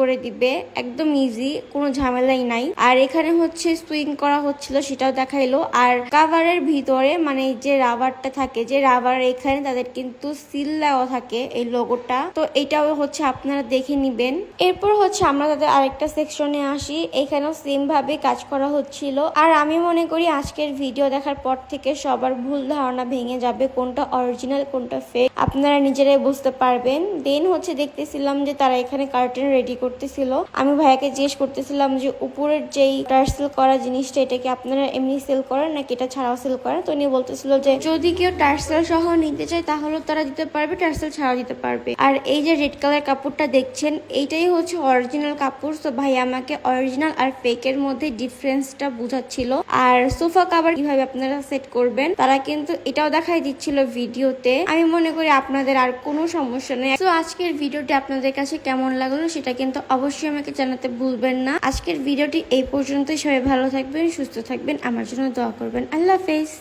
করে দিবে, একদম ইজি, কোনো ঝামেলাই নাই। আর এখানে হচ্ছে সুইং করা হচ্ছিল সেটাও দেখাইলো। আর কাভারের ভিতরে মানে যে রাবারটা থাকে, যে রাবার এখানে তাদের কিন্তু সিল দেওয়া থাকে এই লোগোটা, তো এটাও হচ্ছে আপনারা দেখে নিবেন। এরপর হচ্ছে আমরা তাদের আরেকটা সেকশনে আসি, এখানেও সেম ভাবে কাজ করা হচ্ছিল। আর আমি মনে করি আজকের ভিডিও দেখার পর থেকে সবার ভুল ধারণা ভেঙে যাবে, কোনটা অরিজিনাল কোনটা ফেক আপনারা নিজেরাই বুঝতে পারবেন। দেন হচ্ছে দেখতেছিলাম যে তারা এখানে কার্টেন রেডি করতেছিল। আমি ভাইয়াকে জিজ্ঞেস করতেছিলাম যে উপরের যেই টার্সেল করা জিনিসটা এটা কি আপনারা এমনি সেল করেন নাকি এটা ছাড়াও সেল করেন? তো উনি বলতেছিল যে যদি কেউ টার্সেল সহ নিতে চায় তাহলে তারা দিতে পারবে, টার্সেল ছাড়াও দিতে পারবে। আর এই যে রেড কালার কাপড়টা দেখছেন এইটাই হচ্ছে অরিজিনাল কাপড়। তো ভাই আমাকে অরিজিনাল আর ফেকের মধ্যে ডিফারেন্সটা বুঝাচ্ছিল। আর সোফা কভার কিভাবে আপনারা সেট করবেন তারা কিন্তু এটাও দেখাই দিচ্ছিল ভিডিওতে। আমি মনে করি আপনাদের আর কোনো সমস্যা নেই। তো আজকের ভিডিওটি আপনাদের কাছে কেমন লাগলো সেটা কিন্তু অবশ্যই আমাকে জানাতে ভুলবেন না। আজকের ভিডিওটি এই পর্যন্তই। সবাই ভালো থাকবেন, সুস্থ থাকবেন, আমার জন্য দোয়া করবেন। আল্লাহ হাফেজ।